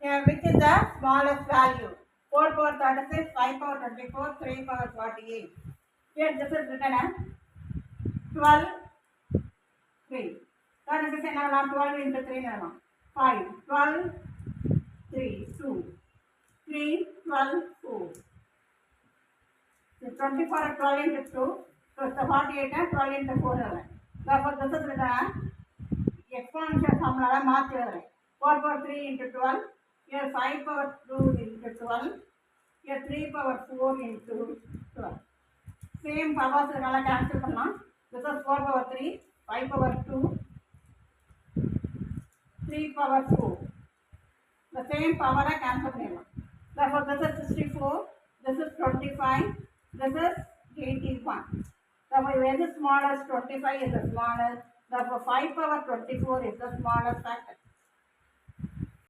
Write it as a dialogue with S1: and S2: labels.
S1: which is the smallest value. 4 power 36, 5 power 24, 3 power 48. Here this is written as 12, 3. That is the same now 12 into 3 now. 5, 12, 3, 2, 3, 12, 4. So 24 and 12 into 2, so it's 48 and 12 into 4. Therefore this is written as exponential formula mark 4 power 3 into 12. Here 5 power 2 into 12. Here 3 power 4 into 12. Same powers cancel பண்ணலாம். This is 4 power 3, 5 power 2, 3 power 4. The same power cancel பண்ணிடலாம். Therefore this is 64, this is 25, this is 81. Therefore where the smallest 25 is the smallest. Therefore 5 power 24 is the smallest factor.